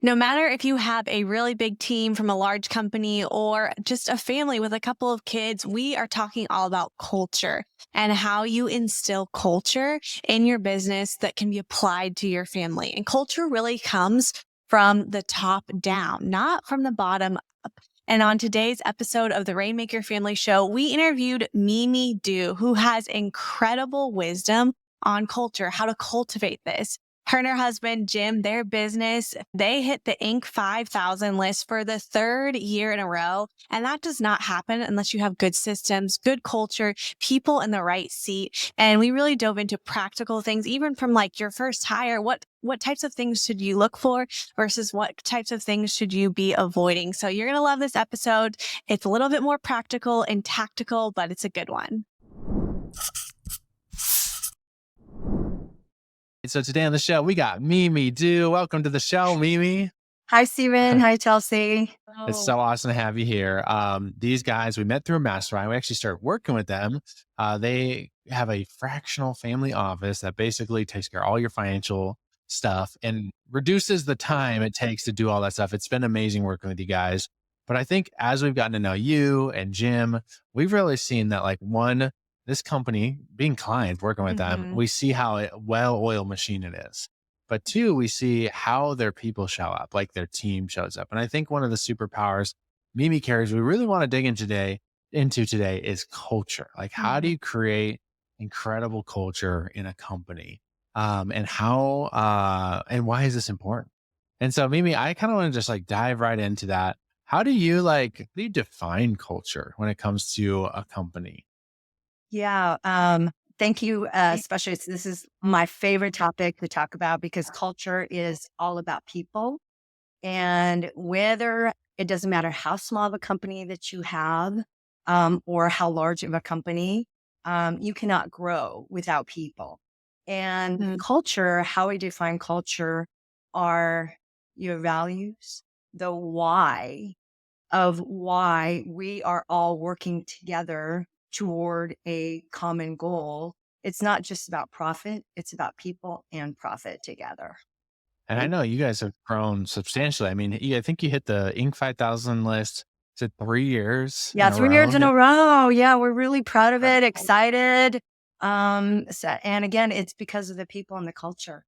No matter if you have a really big team from a large company or just a family with a couple of kids, we are talking all about culture and how you instill culture in your business that can be applied to your family. And culture really comes from the top down, not from the bottom up. And on today's episode of the Rainmaker Family Show, we interviewed Mimi Du, who has incredible wisdom on culture, how to cultivate this. Her and her husband, Jim, their business, they hit the Inc. 5000 list for the third year in a row. And that does not happen unless you have good systems, good culture, people in the right seat. And we really dove into practical things, even from like your first hire. What types of things should you look for versus what types of things should you be avoiding? So you're going to love this episode. It's a little bit more practical and tactical, but it's a good one. So today on the show, we got Mimi Du. Welcome to the show, Mimi. Hi, Stephen. Hi, Chelsey. It's so awesome to have you here. These guys, we met through a mastermind. We actually started working with them. They have a fractional family office that basically takes care of all your financial stuff and reduces the time it takes to do all that stuff. It's been amazing working with you guys. But I think as we've gotten to know you and Jim, we've really seen that this company, being clients, working with them, we see how well-oiled machine it is. But two, we see how their people show up, like their team shows up. And I think one of the superpowers Mimi carries, we really want to dig into today is culture. Like, how do you create incredible culture in a company? And why is this important? And so Mimi, I kind of want to just dive right into that. How do you define culture when it comes to a company? Yeah. Thank you. Especially, this is my favorite topic to talk about because culture is all about people. And it doesn't matter how small of a company that you have or how large of a company, you cannot grow without people. And culture, how we define culture are your values, the why of why we are all working together toward a common goal. It's not just about profit, it's about people and profit together. And I know you guys have grown substantially. I mean, I think you hit the Inc. 5000 list. Is it 3 years? Yeah, 3 years in a row. Yeah, we're really proud of it, excited. And again, it's because of the people and the culture.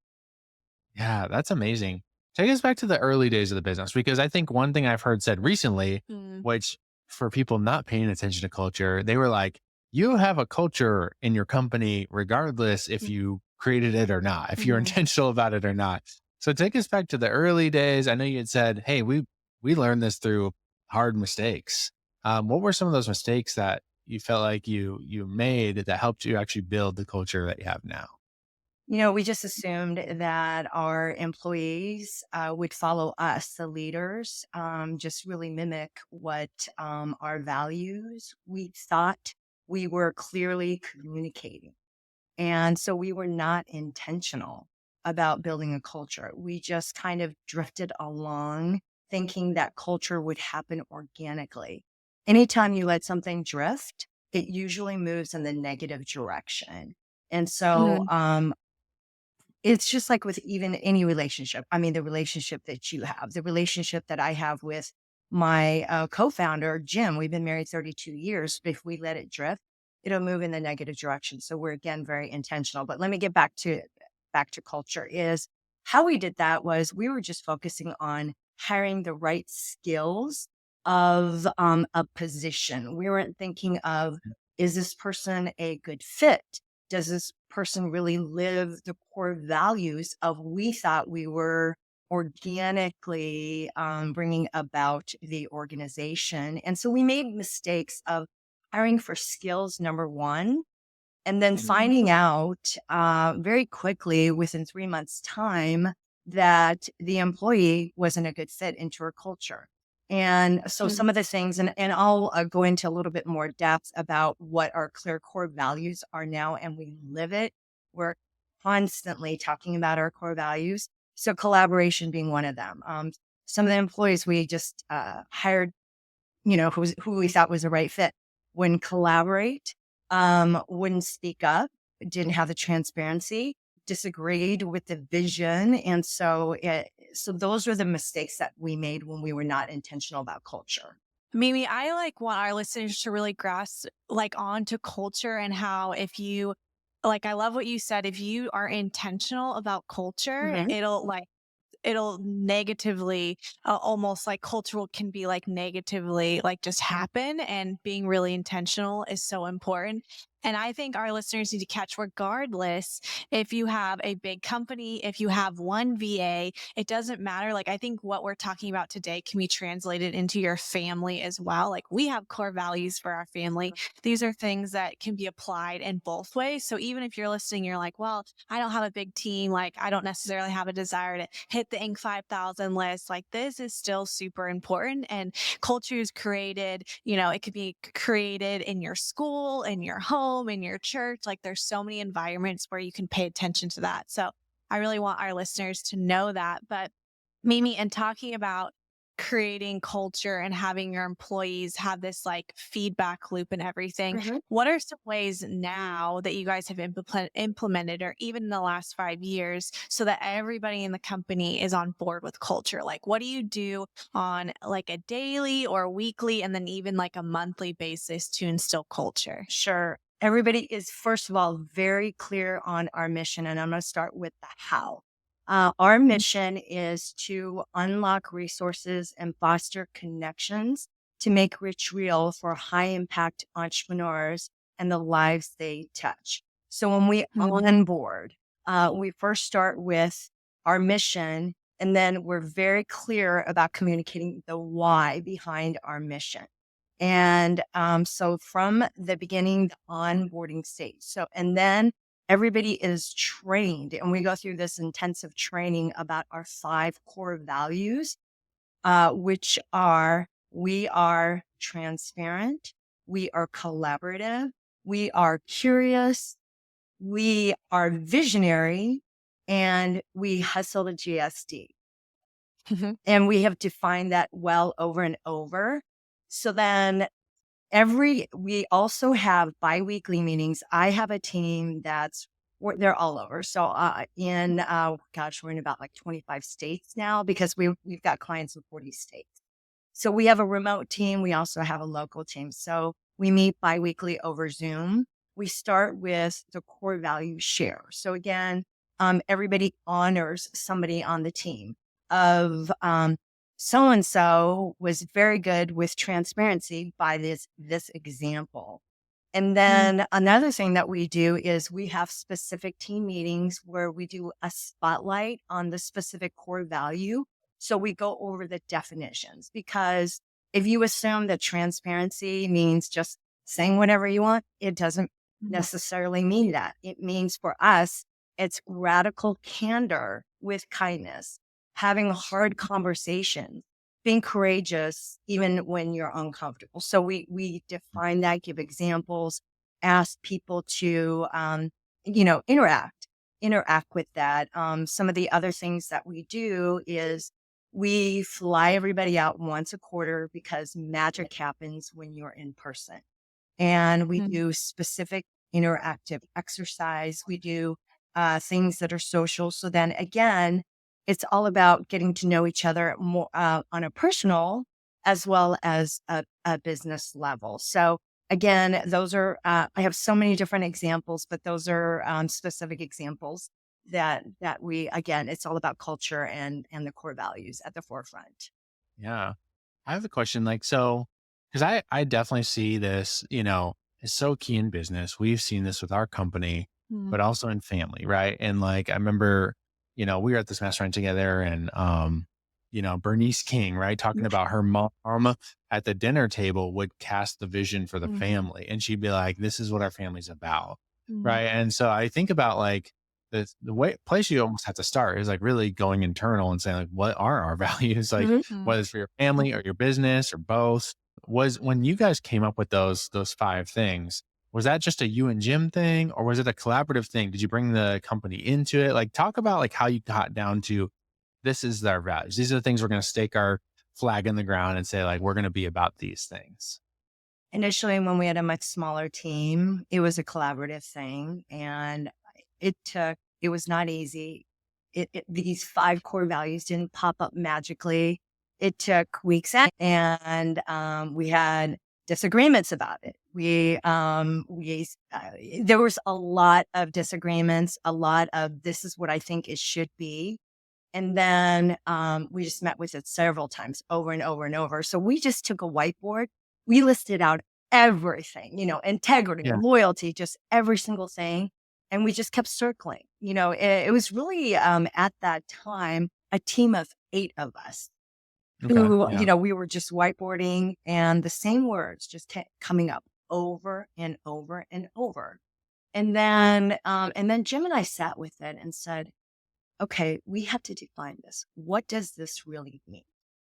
Yeah, that's amazing. Take us back to the early days of the business, because I think one thing I've heard said recently, which for people not paying attention to culture, they were like, you have a culture in your company, regardless if you created it or not, if you're intentional about it or not. So take us back to the early days. I know you had said, hey, we learned this through hard mistakes. What were some of those mistakes that you felt like you made that helped you actually build the culture that you have now? We just assumed that our employees would follow us, the leaders, just really mimic what our values we thought we were clearly communicating. And so we were not intentional about building a culture. We just kind of drifted along thinking that culture would happen organically. Anytime you let something drift, it usually moves in the negative direction. And so it's just like with even any relationship. I mean, the relationship that you have, the relationship that I have with my co-founder, Jim, we've been married 32 years. But if we let it drift, it'll move in the negative direction. So we're, again, very intentional. But let me get back to culture. Is how we did that was we were just focusing on hiring the right skills of a position. We weren't thinking of, is this person a good fit? Does this person really live the core values of we thought we were organically bringing about the organization? And so we made mistakes of hiring for skills, number one, and then finding out very quickly within 3 months' time that the employee wasn't a good fit into our culture. And so some of the things, and I'll go into a little bit more depth about what our clear core values are now, and we live it. We're constantly talking about our core values. So collaboration being one of them. Some of the employees we just hired, who we thought was the right fit, wouldn't collaborate, wouldn't speak up, didn't have the transparency, disagreed with the vision. And so those were the mistakes that we made when we were not intentional about culture. Mimi, I like want our listeners to really grasp like onto culture and how if you like I love what you said, if you are intentional about culture, Mhm. it'll negatively almost like cultural can be like negatively like just happen, and being really intentional is so important. And I think our listeners need to catch, regardless if you have a big company, if you have one VA, it doesn't matter. Like, I think what we're talking about today can be translated into your family as well. Like, we have core values for our family. These are things that can be applied in both ways. So even if you're listening, you're like, well, I don't have a big team. Like, I don't necessarily have a desire to hit the Inc. 5000 list. Like, this is still super important. And culture is created, it could be created in your school, in your home, in your church. Like, there's so many environments where you can pay attention to that. So I really want our listeners to know that. But Mimi, and talking about creating culture and having your employees have this like feedback loop and everything, Mhm. what are some ways now that you guys have implemented, or even in the last 5 years, so that everybody in the company is on board with culture? Like, what do you do on like a daily or weekly, and then even like a monthly basis to instill culture? Sure. Everybody is, first of all, very clear on our mission. And I'm going to start with the how. Our mission is to unlock resources and foster connections to make rich real for high impact entrepreneurs and the lives they touch. So when we Mhm. onboard, we first start with our mission, and then we're very clear about communicating the why behind our mission. And so from the beginning, the onboarding stage. So, and then everybody is trained, and we go through this intensive training about our 5 core values, which are: we are transparent, we are collaborative, we are curious, we are visionary, and we hustle the GSD. And we have defined that well over and over. So then we also have biweekly meetings. I have a team they're all over. So gosh, we're in about like 25 states now, because we've got clients in 40 states. So we have a remote team. We also have a local team. So we meet biweekly over Zoom. We start with the core value share. So again, everybody honors somebody on the team of, so and so was very good with transparency by this example. And Mhm. then another thing that we do is we have specific team meetings where we do a spotlight on the specific core value. So we go over the definitions, because if you assume that transparency means just saying whatever you want, it doesn't Mhm. necessarily mean that. It means, for us, it's radical candor with kindness, having hard conversations, being courageous even when you're uncomfortable. So we define that, give examples, ask people to interact with that. Some of the other things that we do is we fly everybody out once a quarter, because magic happens when you're in person. And we Mhm. do specific interactive exercise. We do things that are social. So then again, it's all about getting to know each other more on a personal as well as a business level. So again, those are, I have so many different examples, but those are specific examples that we, again, it's all about culture and the core values at the forefront. Yeah. I have a question, like, so, because I definitely see this, it's so key in business. We've seen this with our company, Mhm. but also in family, right? And like, I remember, we were at this restaurant together, and, Bernice King, right, talking about her mom at the dinner table would cast the vision for the Mhm. family. And she'd be like, this is what our family's about. Mhm. Right. And so I think about like, the way place you almost have to start is like really going internal and saying like, what are our values? Like, Mhm. Mhm. whether it's for your family or your business or both. Was when you guys came up with those 5 things, was that just a you and Jim thing, or was it a collaborative thing? Did you bring the company into it? Like, talk about like how you got down to, this is our values. These are the things we're going to stake our flag in the ground and say like, we're going to be about these things. Initially, when we had a much smaller team, it was a collaborative thing. And it took It was not easy. These 5 core values didn't pop up magically. It took weeks and we had disagreements about it. There was a lot of disagreements, a lot of this is what I think it should be. And then we just met with it several times over and over and over. So we just took a whiteboard. We listed out everything, integrity, Yeah. loyalty, just every single thing. And we just kept circling. It was really at that time a team of 8 of us Okay. who, Yeah. we were just whiteboarding and the same words just kept coming up over and over and over. And then Jim and I sat with it and said, okay, we have to define this. What does this really mean?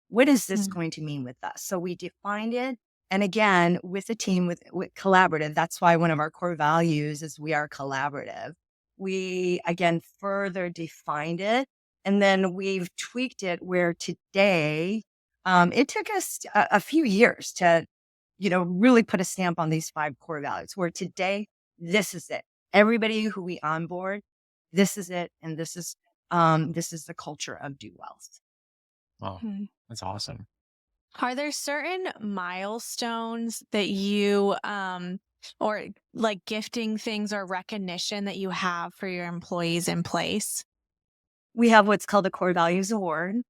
What is this Mm. going to mean with us? So we defined it. And again, with a team, with collaborative, that's why one of our core values is we are collaborative. We, again, further defined it. And then we've tweaked it where today, it took us a few years to, really put a stamp on these 5 core values, where today, this is it. Everybody who we onboard, this is it. And this is the culture of Do Wealth. Wow. Mm. That's awesome. Are there certain milestones that you, or like gifting things or recognition that you have for your employees in place? We have what's called the Core Values Award,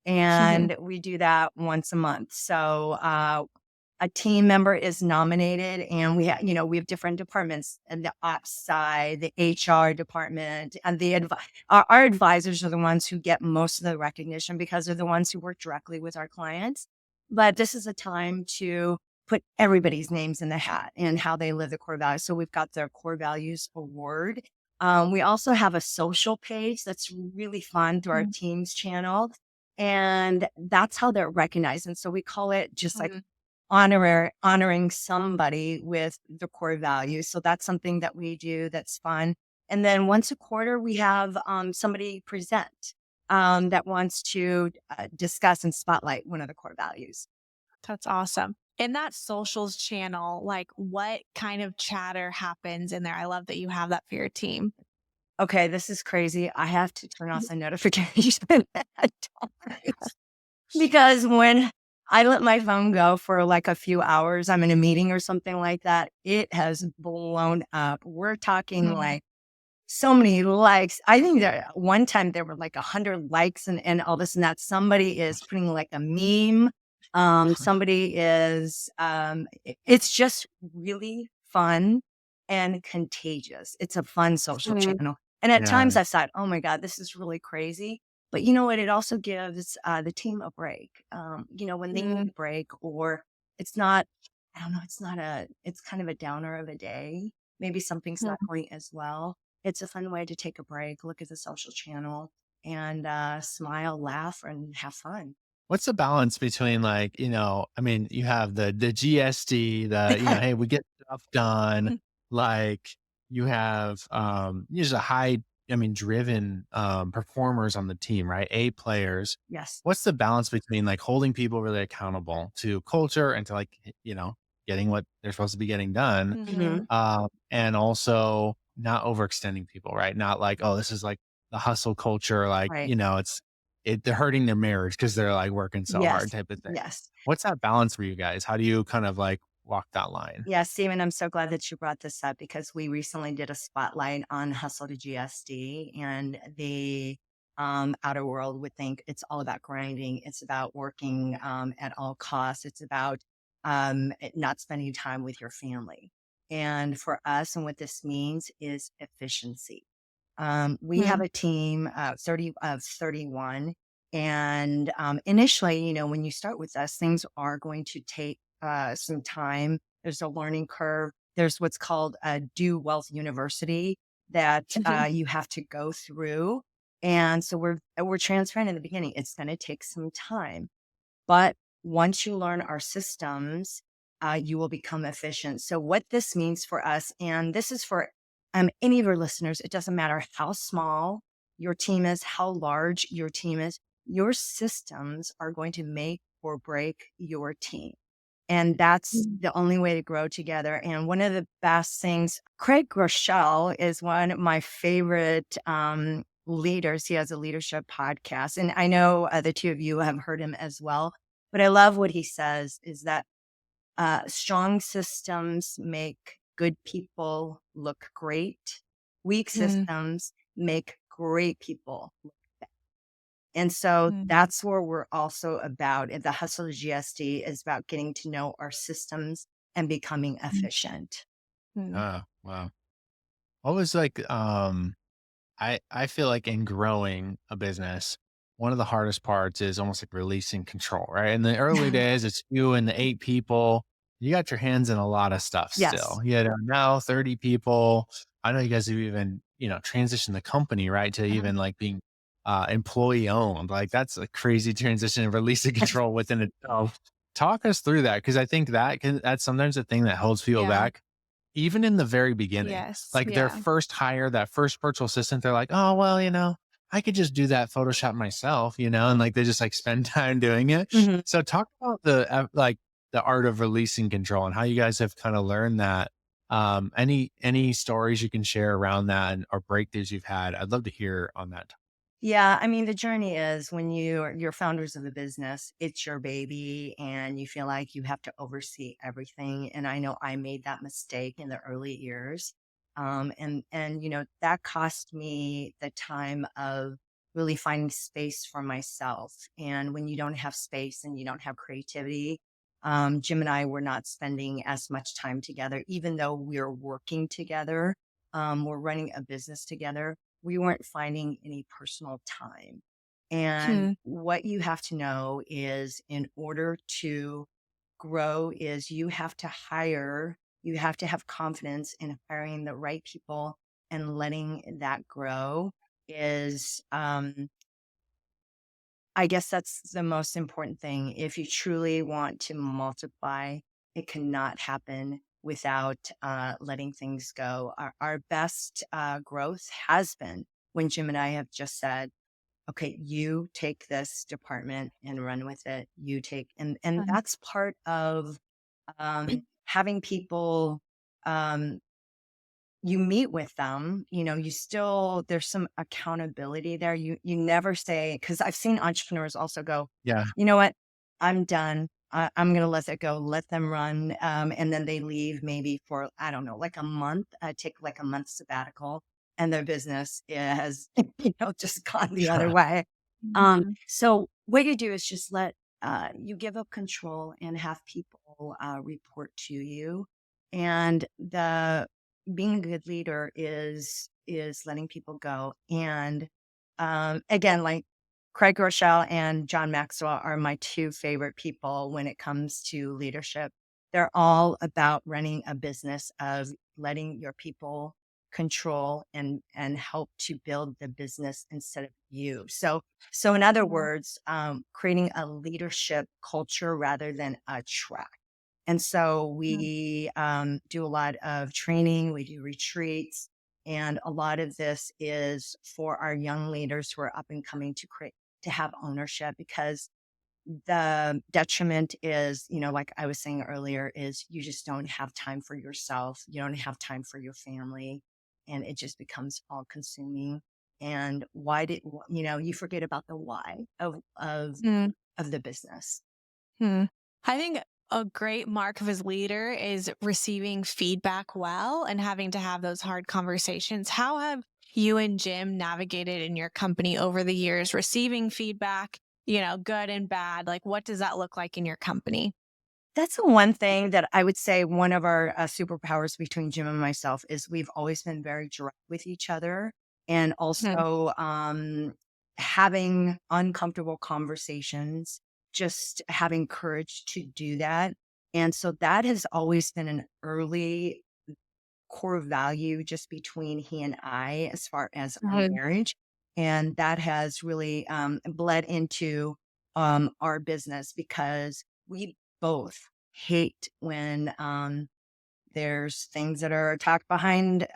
and we do that once a month. So a team member is nominated, and we have different departments, and the ops side, the HR department, and our advisors are the ones who get most of the recognition because they're the ones who work directly with our clients. But this is a time to put everybody's names in the hat and how they live the core values. So we've got their Core Values Award. We also have a social page that's really fun through our Mm. team's channel. And that's how they're recognized. And so we call it just like Mm. honoring somebody with the core values. So that's something that we do that's fun. And then once a quarter, we have somebody present that wants to discuss and spotlight one of the core values. That's awesome. In that socials channel, like what kind of chatter happens in there? I love that you have that for your team. Okay, this is crazy. I have to turn off the notification at times. Because when I let my phone go for like a few hours, I'm in a meeting or something like that, it has blown up. We're talking Mm. like so many likes. I think that one time there were like 100 likes and all this and that. Somebody is putting like a meme. Somebody is, it's just really fun and contagious. It's a fun social channel. And at Yeah. times I've thought, oh my God, this is really crazy. But you know what? It also gives the team a break. When they need Mm. a break, or it's not, I don't know, it's kind of a downer of a day. Maybe something's not going as well. It's a fun way to take a break, look at the social channel, and smile, laugh, and have fun. What's the balance between like, I mean, you have the GSD, hey, we get stuff done. Mm. Like you have there's a high, driven performers on the team, right? A players. Yes. What's the balance between like holding people really accountable to culture and to like, getting what they're supposed to be getting done? Hmm. Mhm. And also not overextending people, right? Not like, oh, this is like the hustle culture, like, Right. they're hurting their marriage because they're like working so hard Yes. type of thing. Yes. What's that balance for you guys? How do you kind of like walk that line? Yeah, Stephen, I'm so glad that you brought this up because we recently did a spotlight on Hustle to GSD, and the outer world would think it's all about grinding. It's about working at all costs. It's about not spending time with your family. And for us, and what this means is efficiency. We have Mm. a team 31. And initially, when you start with us, things are going to take some time. There's a learning curve. There's what's called a Do Wealth University that Mhm. you have to go through. And so we're transparent in the beginning. It's going to take some time, but once you learn our systems, you will become efficient. So what this means for us, and this is for any of your listeners, it doesn't matter how small your team is, how large your team is, your systems are going to make or break your team. And that's Mm. the only way to grow together. And one of the best things, Craig Rochelle is one of my favorite leaders. He has a leadership podcast. And I know the two of you have heard him as well. But I love what he says is that strong systems make good people look great. Weak Mm. systems make great people. And so Mm. that's where we're also about. And the Hustle GSD is about getting to know our systems and becoming efficient. Mm. Oh, wow. What was like, I feel like in growing a business, one of the hardest parts is almost like releasing control, right? In the early days, it's you and the 8 people. You got your hands in a lot of stuff Yes. still. You know, now 30 people. I know you guys have even, transitioned the company, right? To Uh-huh. even like being employee owned. Like that's a crazy transition and releasing control within itself. Talk us through that because I think that's sometimes the thing that holds people Yeah. back even in the very beginning, Yes. like their Yeah. first hire, that first virtual assistant, they're like, "Oh, well, I could just do that Photoshop myself," and like they just like spend time doing it. Mhm. So talk about like the art of releasing control and how you guys have kind of learned that. Any stories you can share around that or breakthroughs you've had? I'd love to hear on that. Yeah, I mean, the journey is when you're founders of a business, it's your baby and you feel like you have to oversee everything. And I know I made that mistake in the early years. And that cost me the time of really finding space for myself. And when you don't have space and you don't have creativity, Jim and I were not spending as much time together, even though we're working together. We're running a business together, we weren't finding any personal time. And Hmm. what you have to know is in order to grow is you have to have confidence in hiring the right people and letting that grow is I guess that's the most important thing. If you truly want to multiply, it cannot happen without letting things go. Our best growth has been when Jim and I have just said, okay, you take this department and run with it. You take, and Mm. that's part of having people um, you meet with them, you still there's some accountability there. You never say because I've seen entrepreneurs also go, Yeah. you know what, I'm done. I'm gonna let it go, let them run, and then they leave maybe for I don't know, like a month. Take like a month sabbatical, and their business has just gone the other way. Mhm. So what you do is just let you give up control and have people report to you, and the being a good leader is letting people go. And again, like Craig Rochelle and John Maxwell are my two favorite people when it comes to leadership. They're all about running a business of letting your people control and help to build the business instead of you. So in other Yeah. words, creating a leadership culture rather than a track. And so Mm. we do a lot of training, we do retreats, and a lot of this is for our young leaders who are up and coming to have ownership because the detriment is, like I was saying earlier, is you just don't have time for yourself. You don't have time for your family, and it just becomes all consuming. And you forget about the why Mm. of the business. Hmm. I think a great mark of his leader is receiving feedback well and having to have those hard conversations. How have you and Jim navigated in your company over the years, receiving feedback, good and bad? Like, what does that look like in your company? That's the one thing that I would say one of our superpowers between Jim and myself is we've always been very direct with each other and Hmm. also having uncomfortable conversations, just having courage to do that. And so that has always been an early core value just between he and I as far as our Mhm. marriage. And that has really bled into our business because we both hate when there's things that are attacked behind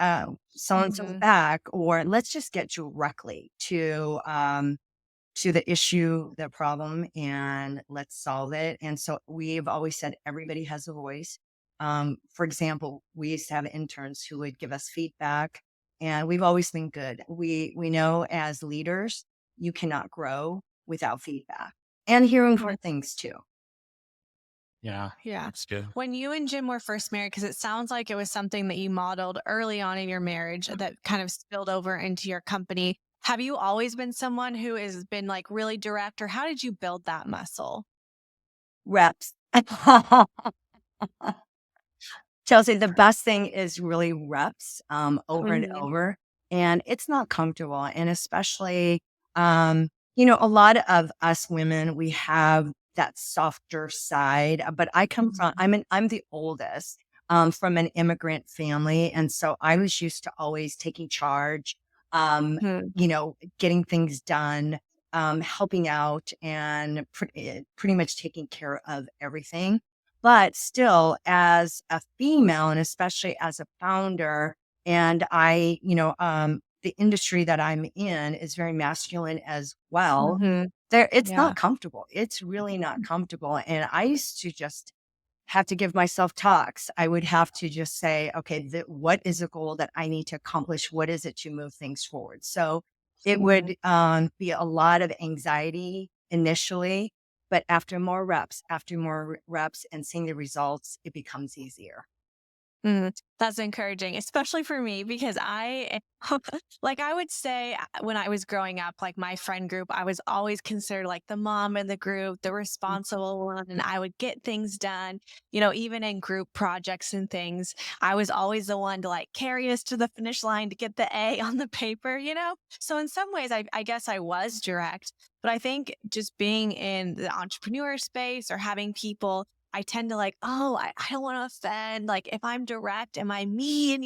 so and so's Mhm. back, or let's just get directly to to the issue, the problem, and let's solve it. And so we've always said everybody has a voice. For example, we used to have interns who would give us feedback, and we've always been good. We know as leaders, you cannot grow without feedback and hearing Mhm. hard things too. Yeah, Yeah. that's good. When you and Jim were first married, because it sounds like it was something that you modeled early on in your marriage that kind of spilled over into your company. Have you always been someone who has been like really direct, or how did you build that muscle? Reps. Chelsea, the best thing is really reps over and Mhm. over. And it's not comfortable. And especially, a lot of us women, we have that softer side. But I come from, I'm the oldest from an immigrant family. And so I was used to always taking charge, Mhm. getting things done, helping out, and pretty much taking care of everything. But still, as a female, and especially as a founder, and the industry that I'm in is very masculine as well. Mhm. It's Yeah. not comfortable. It's really not comfortable. And I used to just have to give myself talks. I would have to just say, okay, what is a goal that I need to accomplish? What is it to move things forward? So it Mhm. would be a lot of anxiety initially, but after more reps and seeing the results, it becomes easier. Mhm. That's encouraging, especially for me because like I would say when I was growing up, like my friend group, I was always considered like the mom in the group, the responsible one, and I would get things done, even in group projects and things. I was always the one to like carry us to the finish line to get the A on the paper. So in some ways, I guess I was direct, but I think just being in the entrepreneur space or having people I tend to like, oh, I don't want to offend. Like, if I'm direct, am I mean?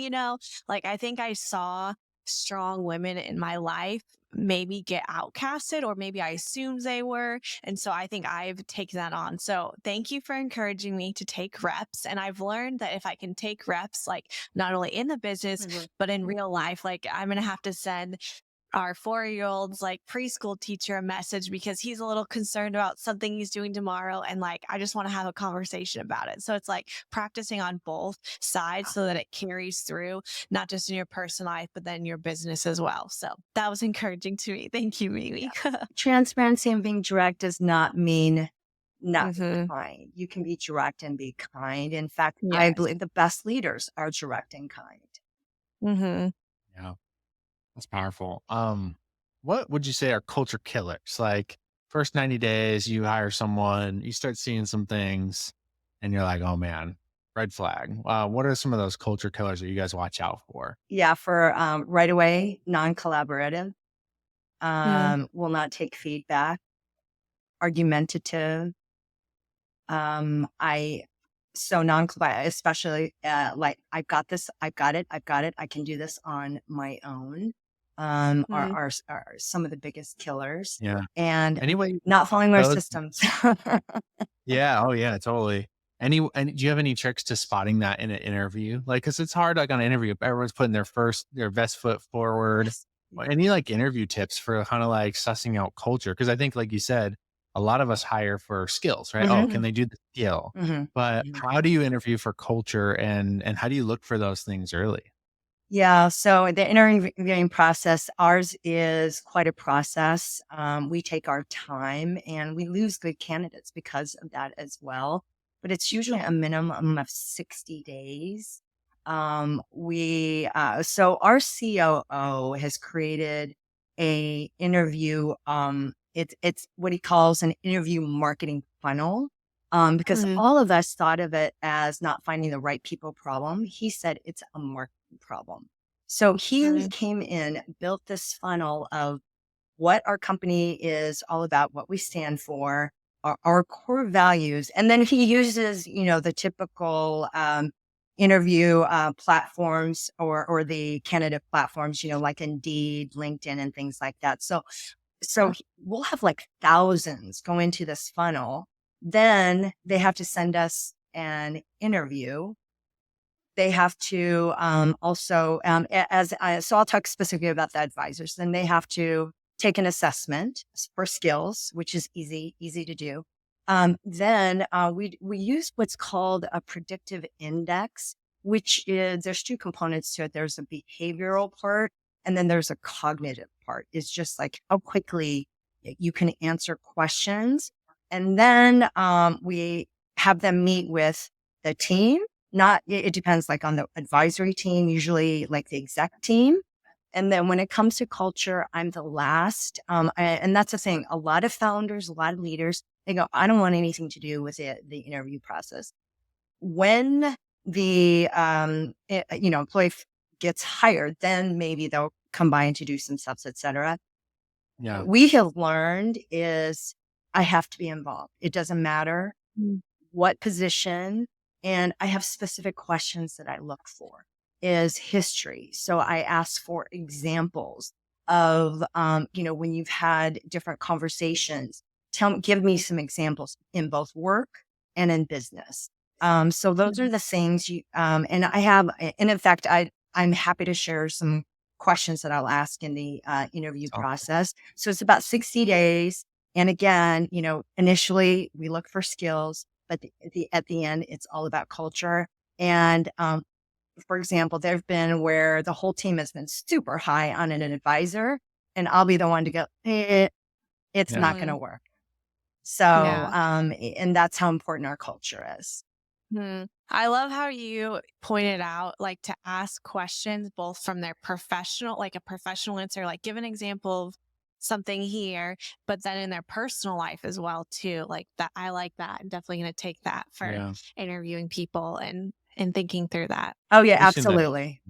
Like, I think I saw strong women in my life maybe get outcasted, or maybe I assumed they were. And so I think I've taken that on. So thank you for encouraging me to take reps. And I've learned that if I can take reps, like not only in the business, Mhm. but in real life, like I'm going to have to send our 4-year-old's like preschool teacher a message because he's a little concerned about something he's doing tomorrow. And like, I just want to have a conversation about it. So it's like practicing on both sides so that it carries through, not just in your personal life, but then your business as well. So that was encouraging to me. Thank you, Mimi. Transparency and being direct does not mean not be hmm kind. You can be direct and be kind. In fact, I Yes. believe the best leaders are direct and kind. hmm Yeah, that's powerful. What would you say are culture killers? Like first 90 days, you hire someone, you start seeing some things, and you're like, oh man, red flag. What are some of those culture killers that you guys watch out for? Yeah, for right away, non-collaborative, mm will not take feedback, argumentative. I so non-collaborative, especially like I've got it, I can do this on my own. mm Are some of the biggest killers, Yeah. and Anyway, not following our those systems. Yeah, oh yeah, totally. And do you have any tricks to spotting that in an interview? Like, cause it's hard, like on an interview, if everyone's putting their best foot forward. Yes. Any like interview tips for kind of like sussing out culture? Cause I think, like you said, a lot of us hire for skills, right? Oh, can Mhm, they do the skill? mhm, But mhm. how do you interview for culture and how do you look for those things early? Yeah, so the interviewing process, ours is quite a process. We take our time and we lose good candidates because of that as well. But it's usually a minimum of 60 days. So our COO has created a interview. It's what he calls an interview marketing funnel. Because mm all of us thought of it as not finding the right people problem. He said it's a marketing problem. So he mm came in, built this funnel of what our company is all about, what we stand for, our core values. And then he uses, the typical interview platforms or the candidate platforms, like Indeed, LinkedIn, and things like that. We'll have like thousands go into this funnel. Then they have to send us an interview. They have to also, so I'll talk specifically about the advisors. Then they have to take an assessment for skills, which is easy to do. Then we use what's called a predictive index, which is, there's two components to it. There's a behavioral part, and then there's a cognitive part. It's just like how quickly you can answer questions. And then we have them meet with the team. It depends, like on the advisory team, usually like the exec team. And then when it comes to culture, I'm the last. And that's the thing. A lot of founders, a lot of leaders, they go, I don't want anything to do with the interview process. When the employee gets hired, then maybe they'll combine to do some steps, et cetera. Yeah. What we have learned is I have to be involved. It doesn't matter what position. And I have specific questions that I look for is history. So I ask for examples of, when you've had different conversations, give me some examples in both work and in business. So those are the things and I have, and in fact, I'm happy to share some questions that I'll ask in the interview process. So it's about 60 days. And again, initially we look for skills, but at the end, it's all about culture. And for example, there have been where the whole team has been super high on an advisor, and I'll be the one to go, it's not going to work. So, and that's how important our culture is. I love how you pointed out, like, to ask questions both from their professional, like a professional answer, like give an example of something here, but then in their personal life as well too. Like that, I like that. I'm definitely going to take that for interviewing people and thinking through that. Oh yeah, absolutely.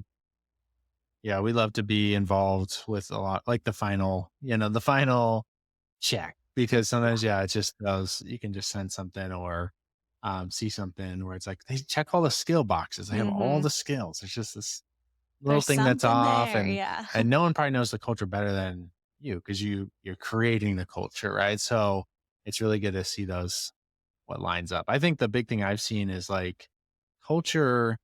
Yeah, we love to be involved with a lot, like the final check, because sometimes, it's just those, you can just send something or see something where it's like, they check all the skill boxes. They have all the skills. It's just this little thing that's off. There, and no one probably knows the culture better than you, because you're creating the culture, right? So it's really good to see what lines up. I think the big thing I've seen is like culture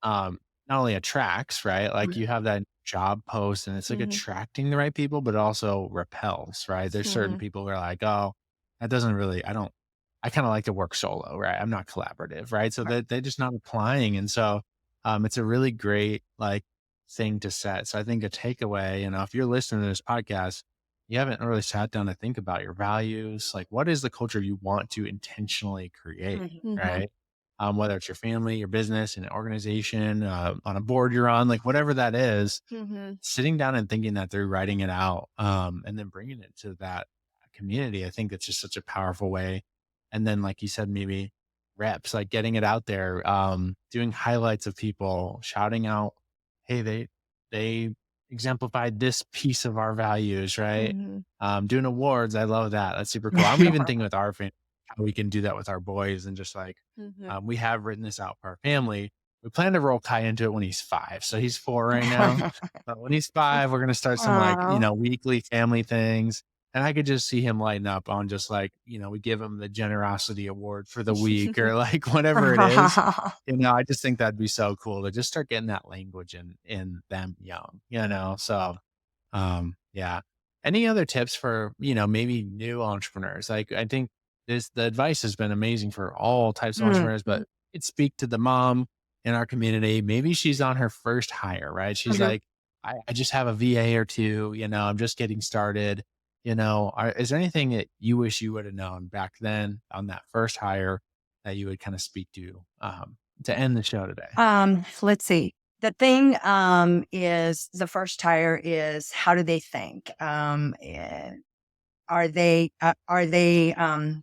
not only attracts, right? Like you have that job post and it's like attracting the right people, but also repels, right? There's certain people who are like, oh, that doesn't really, I kind of like to work solo, right? I'm not collaborative, right? So they're just not applying. And so it's a really great thing to set. So I think a takeaway, if you're listening to this podcast, you haven't really sat down to think about your values. Like, what is the culture you want to intentionally create, right? Whether it's your family, your business, an organization, on a board you're on, like whatever that is, sitting down and thinking that through, writing it out, and then bringing it to that community. I think that's just such a powerful way. And then, like you said, maybe reps, like getting it out there, doing highlights of people, shouting out, hey, they exemplified this piece of our values, right? Doing awards. I love that. That's super cool. I'm even thinking with our family, how we can do that with our boys, and just like, we have written this out for our family. We plan to roll Kai into it when he's 5. So he's 4 right now. But when he's 5, we're going to start some weekly family things. And I could just see him lighting up on just like, we give him the generosity award for the week or like whatever it is. I just think that'd be so cool to just start getting that language in them young, So, yeah. Any other tips for, maybe new entrepreneurs? Like, I think the advice has been amazing for all types of entrepreneurs, but it speak to the mom in our community. Maybe she's on her first hire, right? She's like, I just have a VA or two, I'm just getting started. Is there anything that you wish you would have known back then on that first hire that you would kind of speak to end the show today? Let's see. The thing is, the first hire is, how do they think? Are they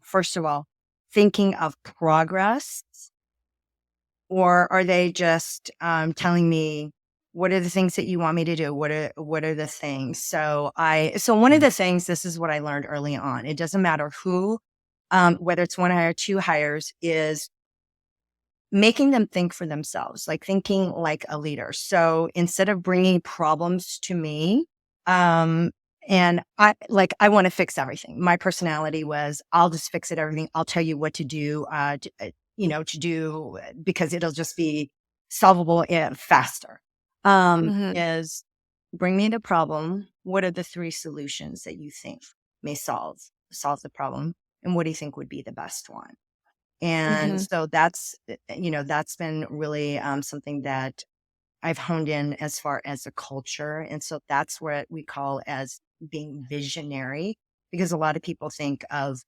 first of all thinking of progress, or are they just telling me, what are the things that you want me to do? What are the things? So one of the things, this is what I learned early on. It doesn't matter who, whether it's one hire, 2 hires, is making them think for themselves, like thinking like a leader. So instead of bringing problems to me, and I want to fix everything. My personality was, I'll just fix it, everything. I'll tell you what to do, to do, because it'll just be solvable faster. Is bring me the problem. What are the 3 solutions that you think may solve the problem? And what do you think would be the best one? And Mhm. so that's, that's been really something that I've honed in as far as a culture. And so that's what we call as being visionary, because a lot of people think of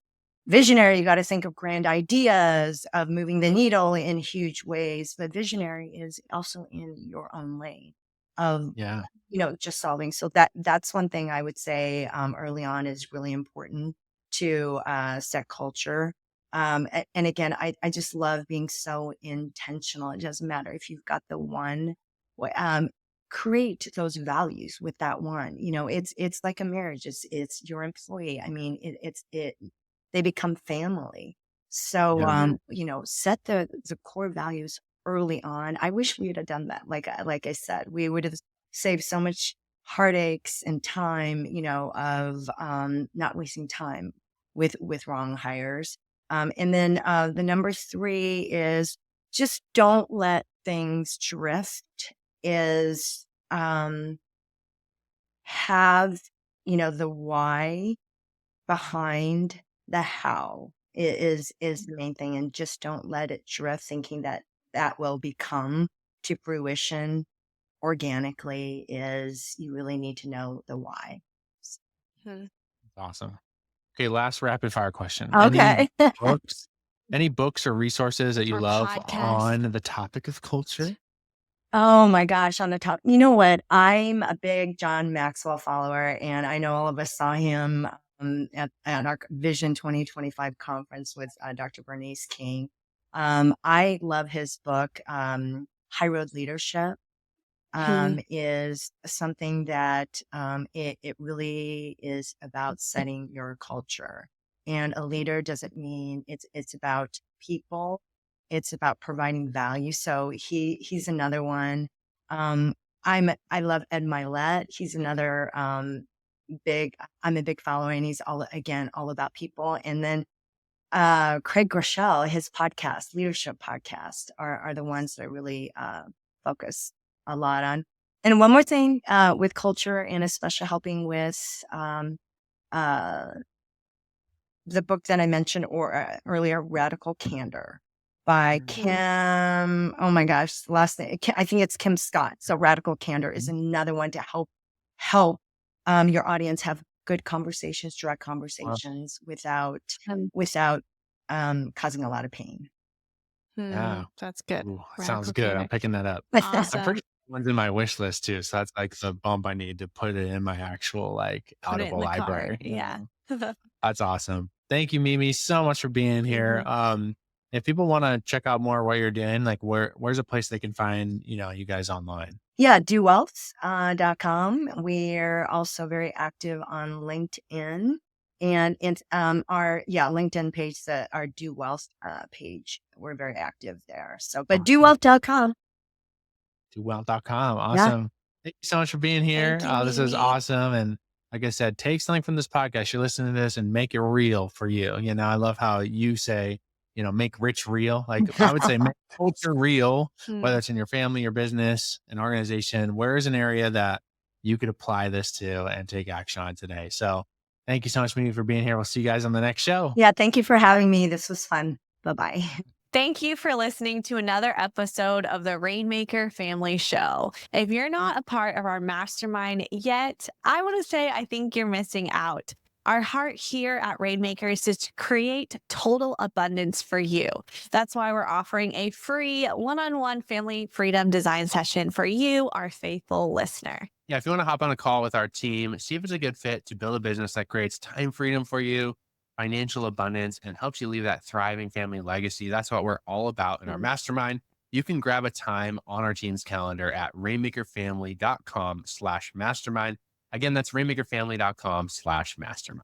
visionary, you got to think of grand ideas, of moving the needle in huge ways. But visionary is also in your own lane of, Yeah. just solving. So that's one thing I would say early on is really important to set culture. And again, I just love being so intentional. It doesn't matter if you've got the one, create those values with that one. It's like a marriage. It's your employee. I mean, they become family. So, Yeah. Mhm. set the core values early on. I wish we would have done that. Like I said, we would have saved so much heartaches and time, of not wasting time with wrong hires. And then the number 3 is just don't let things drift. Is have the why behind the how is the main thing, and just don't let it drift thinking that that will become to fruition organically. Is you really need to know the why. Mhm. Awesome. Okay, last rapid fire question. Okay. Books, any books or resources that you Or love podcast. on the topic of culture? Oh my gosh, on the top. You know what? I'm a big John Maxwell follower, and I know all of us saw him at our Vision 2025 conference with Dr. Bernice King. I love his book, High Road Leadership. Mhm. Is something that it really is about setting your culture. And a leader doesn't mean it's about people. It's about providing value. So he's another one. Um, I love Ed Milet. He's another big. I'm a big follower, and he's all about people. And then Craig Groeschel, his podcast, leadership podcast, are the ones that really focus a lot on. And one more thing with culture, and especially helping with uh, the book that I mentioned earlier, Radical Candor by Mhm. Kim. Oh my gosh, last name. I think it's Kim Scott. So Radical Candor is Mhm. another one to help your audience have good conversations, direct Well, conversations without Um, without causing a lot of pain. yeah. That's good. Ooh, sounds Radical good. I'm candor. picking that up. I'm pretty Awesome. sure one's in my wish list too. So that's like the bump I need to put it in my actual like Put it in Audible the cart. library. Yeah. That's awesome. Thank you, Mimi, so much for being here. Mhm. If people want to check out more what you're doing, like where's a place they can find, you guys online? Yeah, dowealth.com. We're also very active on LinkedIn, and it's our LinkedIn page, that our Do Wealth page. We're very active there. So, but Awesome. dowealth.com. DoWealth.com. Yeah. Awesome. Thank you so much for being here. Thank you, This is Mimi. awesome. And like I said, take something from this podcast. You're listening to this and make it real for you. I love how you say, make rich real. Like I would say, make culture real, Mm. whether it's in your family, your business, an organization. Where is an area that you could apply this to and take action on today? So thank you so much, Mimi, for being here. We'll see you guys on the next show. Yeah. Thank you for having me. This was fun. Bye bye. Thank you for listening to another episode of the Rainmaker Family Show. If you're not a part of our mastermind yet, I want to say I think you're missing out. Our heart here at Rainmakers is to create total abundance for you. That's why we're offering a free one-on-one family freedom design session for you, our faithful listener. Yeah, if you want to hop on a call with our team, see if it's a good fit to build a business that creates time freedom for you, financial abundance, and helps you leave that thriving family legacy. That's what we're all about in our Mm. mastermind. You can grab a time on our team's calendar at rainmakerfamily.com/mastermind. Again, that's rainmakerfamily.com/mastermind.